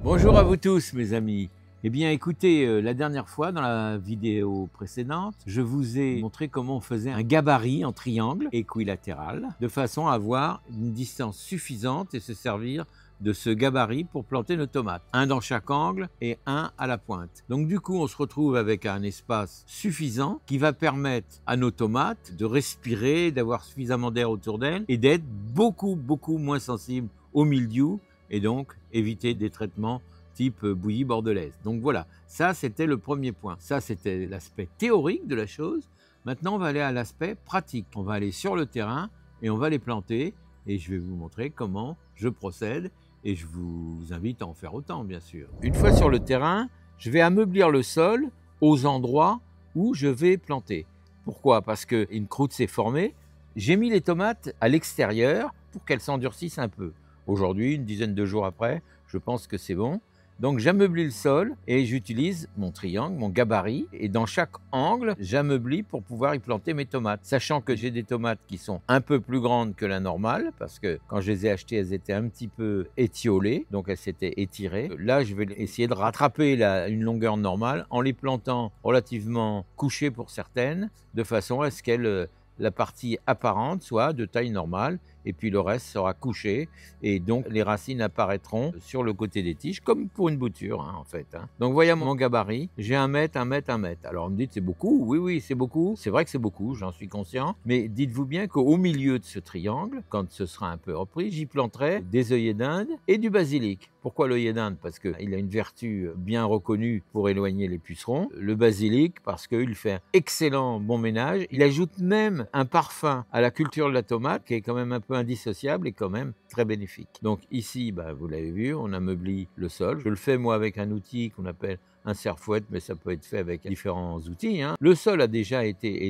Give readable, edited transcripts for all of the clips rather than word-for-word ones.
Bonjour à vous tous mes amis. Eh bien écoutez, la dernière fois dans la vidéo précédente, je vous ai montré comment on faisait un gabarit en triangle équilatéral de façon à avoir une distance suffisante et se servir de ce gabarit pour planter nos tomates. Un dans chaque angle et un à la pointe. Donc du coup on se retrouve avec un espace suffisant qui va permettre à nos tomates de respirer, d'avoir suffisamment d'air autour d'elles et d'être beaucoup moins sensibles au mildiou et donc éviter des traitements type bouillie bordelaise. Donc voilà, ça c'était le premier point. Ça c'était l'aspect théorique de la chose. Maintenant on va aller à l'aspect pratique. On va aller sur le terrain et on va les planter et je vais vous montrer comment je procède et je vous invite à en faire autant bien sûr. Une fois sur le terrain, je vais ameublir le sol aux endroits où je vais planter. Pourquoi? Parce qu'une croûte s'est formée. J'ai mis les tomates à l'extérieur pour qu'elles s'endurcissent un peu. Aujourd'hui, une dizaine de jours après, je pense que c'est bon. Donc j'ameublis le sol et j'utilise mon triangle, mon gabarit. Et dans chaque angle, j'ameublis pour pouvoir y planter mes tomates. Sachant que j'ai des tomates qui sont un peu plus grandes que la normale, parce que quand je les ai achetées, elles étaient un petit peu étiolées, donc elles s'étaient étirées. Là, je vais essayer de rattraper une longueur normale en les plantant relativement couchées pour certaines, de façon à ce qu'elles la partie apparente soit de taille normale et puis le reste sera couché et donc les racines apparaîtront sur le côté des tiges comme pour une bouture en fait. Donc voyez mon gabarit, j'ai 1 mètre, 1 mètre, 1 mètre. Alors on me dit c'est beaucoup, oui c'est beaucoup, c'est vrai que c'est beaucoup, j'en suis conscient, mais dites-vous bien qu'au milieu de ce triangle, quand ce sera un peu repris, j'y planterai des œillets d'Inde et du basilic. Pourquoi l'œillet d'Inde? Parce qu'il a une vertu bien reconnue pour éloigner les pucerons. Le basilic parce qu'il fait un excellent bon ménage. Il ajoute même un parfum à la culture de la tomate qui est quand même un peu indissociable et quand même très bénéfique. Donc ici, vous l'avez vu, on ameublit le sol. Je le fais moi avec un outil qu'on appelle un serre-fouette, mais ça peut être fait avec différents outils. Le sol est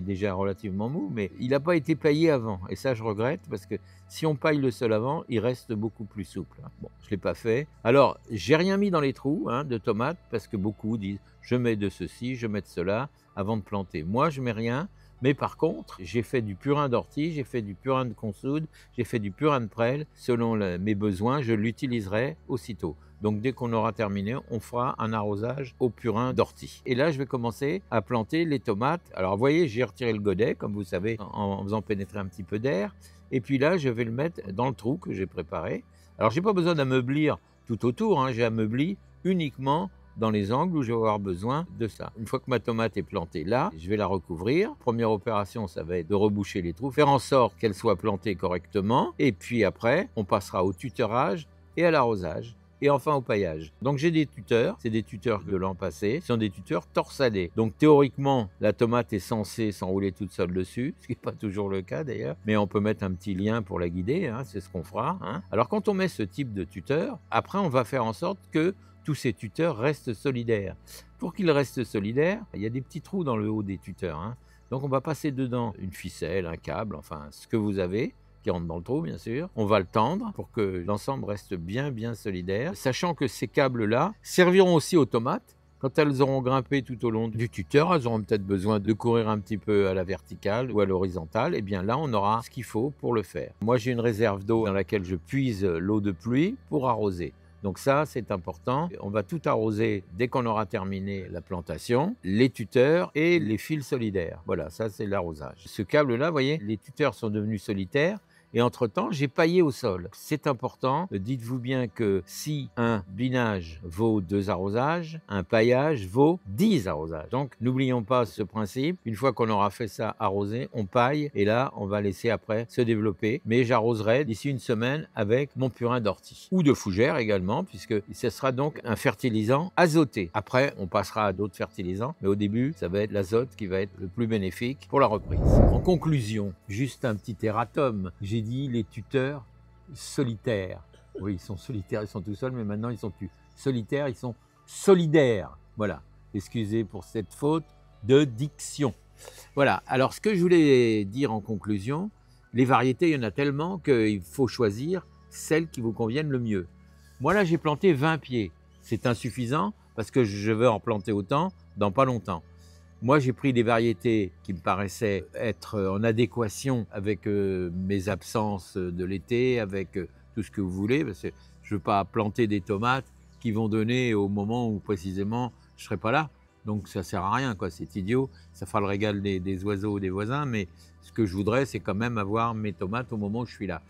déjà relativement mou, mais il n'a pas été paillé avant. Et ça, je regrette parce que si on paille le sol avant, il reste beaucoup plus souple. Bon, je ne l'ai pas fait. Alors, j'ai rien mis dans les trous de tomates parce que beaucoup disent je mets de ceci, je mets de cela avant de planter. Moi, je mets rien. Mais par contre, j'ai fait du purin d'ortie, j'ai fait du purin de consoude, j'ai fait du purin de prêle. Selon mes besoins, je l'utiliserai aussitôt. Donc dès qu'on aura terminé, on fera un arrosage au purin d'ortie. Et là, je vais commencer à planter les tomates. Alors vous voyez, j'ai retiré le godet, comme vous savez, en faisant pénétrer un petit peu d'air. Et puis là, je vais le mettre dans le trou que j'ai préparé. Alors j'ai pas besoin d'ameublir tout autour, j'ai ameubli uniquement dans les angles où je vais avoir besoin de ça. Une fois que ma tomate est plantée là, je vais la recouvrir. Première opération, ça va être de reboucher les trous, faire en sorte qu'elle soit plantée correctement. Et puis après, on passera au tuteurage et à l'arrosage. Et enfin au paillage. Donc j'ai des tuteurs, c'est des tuteurs de l'an passé, ce sont des tuteurs torsadés. Donc théoriquement, la tomate est censée s'enrouler toute seule dessus, ce qui n'est pas toujours le cas d'ailleurs, mais on peut mettre un petit lien pour la guider, c'est ce qu'on fera. Alors quand on met ce type de tuteur, après on va faire en sorte que tous ces tuteurs restent solidaires. Pour qu'ils restent solidaires, il y a des petits trous dans le haut des tuteurs. Donc on va passer dedans une ficelle, un câble, enfin ce que vous avez, qui rentre dans le trou bien sûr. On va le tendre pour que l'ensemble reste bien solidaire, sachant que ces câbles-là serviront aussi aux tomates. Quand elles auront grimpé tout au long du tuteur, elles auront peut-être besoin de courir un petit peu à la verticale ou à l'horizontale. Et bien là, on aura ce qu'il faut pour le faire. Moi, j'ai une réserve d'eau dans laquelle je puise l'eau de pluie pour arroser. Donc ça, c'est important. On va tout arroser dès qu'on aura terminé la plantation, les tuteurs et les fils solidaires. Voilà, ça c'est l'arrosage. Ce câble-là, vous voyez, les tuteurs sont devenus solitaires. Et entre-temps, j'ai paillé au sol. C'est important. Dites-vous bien que si un binage vaut 2 arrosages, un paillage vaut 10 arrosages. Donc, n'oublions pas ce principe. Une fois qu'on aura fait ça arroser, on paille et là, on va laisser après se développer. Mais j'arroserai d'ici une semaine avec mon purin d'ortie ou de fougère également, puisque ce sera donc un fertilisant azoté. Après, on passera à d'autres fertilisants, mais au début, ça va être l'azote qui va être le plus bénéfique pour la reprise. En conclusion, juste un petit erratum. J'ai dit les tuteurs solitaires. Oui, ils sont solitaires, ils sont tout seuls, mais maintenant ils sont plus solitaires, ils sont solidaires. Voilà, excusez pour cette faute de diction. Voilà, alors ce que je voulais dire en conclusion, les variétés, il y en a tellement qu'il faut choisir celles qui vous conviennent le mieux. Moi là, j'ai planté 20 pieds. C'est insuffisant parce que je veux en planter autant dans pas longtemps. Moi, j'ai pris des variétés qui me paraissaient être en adéquation avec mes absences de l'été, avec tout ce que vous voulez, parce que je ne veux pas planter des tomates qui vont donner au moment où précisément je ne serai pas là. Donc ça ne sert à rien, quoi. C'est idiot, ça fera le régal des oiseaux, des voisins, mais ce que je voudrais, c'est quand même avoir mes tomates au moment où je suis là.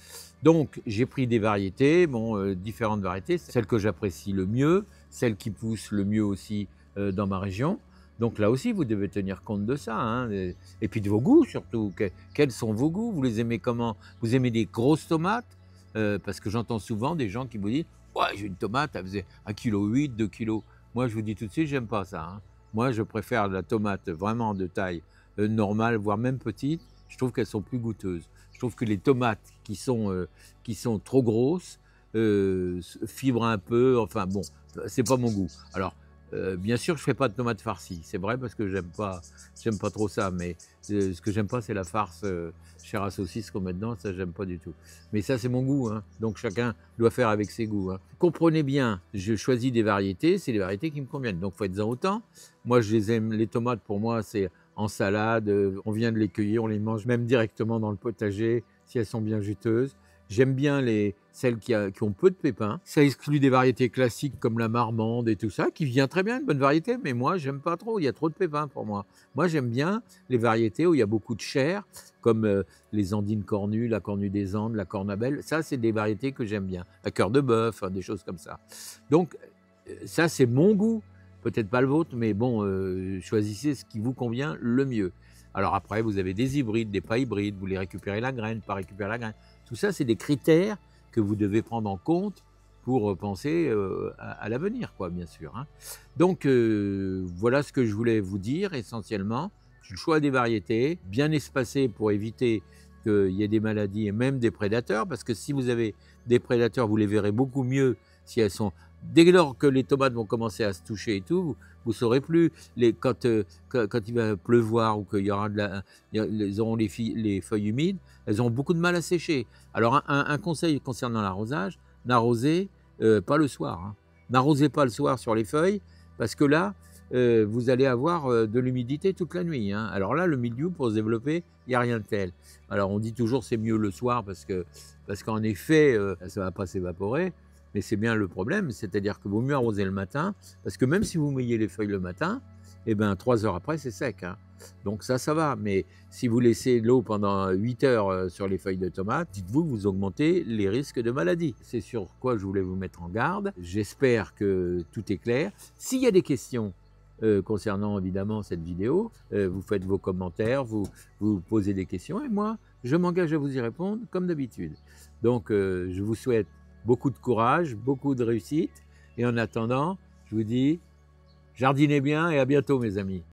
Donc j'ai pris des variétés, bon, différentes variétés, celles que j'apprécie le mieux, celles qui poussent le mieux aussi dans ma région. Donc là aussi, vous devez tenir compte de ça, hein, et puis de vos goûts surtout. Quels sont vos goûts? Vous les aimez comment? Vous aimez des grosses tomates? Parce que j'entends souvent des gens qui vous disent « Ouais, j'ai une tomate, elle faisait 1,8 kg, 2 kg. » Moi, je vous dis tout de suite, j'aime pas ça, hein. Moi, je préfère la tomate vraiment de taille normale, voire même petite. Je trouve qu'elles sont plus goûteuses. Je trouve que les tomates qui sont trop grosses, fibrent un peu, enfin bon, c'est pas mon goût. Alors, bien sûr, je fais pas de tomates farcies, c'est vrai, parce que j'aime pas trop ça, mais ce que j'aime pas, c'est la farce chair à saucisse qu'on met dedans, ça j'aime pas du tout. Mais ça, c'est mon goût, hein, donc chacun doit faire avec ses goûts, hein. Comprenez bien, je choisis des variétés, c'est les variétés qui me conviennent, donc faites-en autant. Moi, je les aime, les tomates, pour moi, c'est en salade, on vient de les cueillir, on les mange même directement dans le potager, si elles sont bien juteuses. J'aime bien celles qui ont peu de pépins. Ça exclut des variétés classiques comme la marmande et tout ça, qui vient très bien, une bonne variété, mais moi, j'aime pas trop, il y a trop de pépins pour moi. Moi, j'aime bien les variétés où il y a beaucoup de chair, comme les andines cornues, la cornue des Andes, la cornabelle. Ça, c'est des variétés que j'aime bien. La cœur de bœuf, des choses comme ça. Donc, ça, c'est mon goût. Peut-être pas le vôtre, mais bon, choisissez ce qui vous convient le mieux. Alors après, vous avez des hybrides, des pas hybrides, vous les récupérez la graine, pas récupérer la graine. Tout ça, c'est des critères que vous devez prendre en compte pour penser à l'avenir, quoi, bien sûr, hein. Donc, voilà ce que je voulais vous dire essentiellement. Le choix des variétés, bien espacées pour éviter qu'il y ait des maladies et même des prédateurs, parce que si vous avez des prédateurs, vous les verrez beaucoup mieux si elles sont... Dès lors que les tomates vont commencer à se toucher et tout, vous ne saurez plus. Quand il va pleuvoir ou qu'il y aura elles auront les feuilles humides, elles ont beaucoup de mal à sécher. Alors un conseil concernant l'arrosage, n'arrosez pas le soir, hein. N'arrosez pas le soir sur les feuilles, parce que là, vous allez avoir de l'humidité toute la nuit, hein. Alors là, le mildiou, pour se développer, il n'y a rien de tel. Alors on dit toujours c'est mieux le soir, parce qu'en effet, ça ne va pas s'évaporer. Mais c'est bien le problème, c'est-à-dire que vaut mieux arroser le matin, parce que même si vous mouillez les feuilles le matin, eh ben 3 heures après, c'est sec, hein. Donc ça va. Mais si vous laissez de l'eau pendant 8 heures sur les feuilles de tomates, dites-vous que vous augmentez les risques de maladie. C'est sur quoi je voulais vous mettre en garde. J'espère que tout est clair. S'il y a des questions concernant évidemment cette vidéo, vous faites vos commentaires, vous posez des questions, et moi, je m'engage à vous y répondre comme d'habitude. Donc je vous souhaite beaucoup de courage, beaucoup de réussite. Et en attendant, je vous dis, jardinez bien et à bientôt mes amis.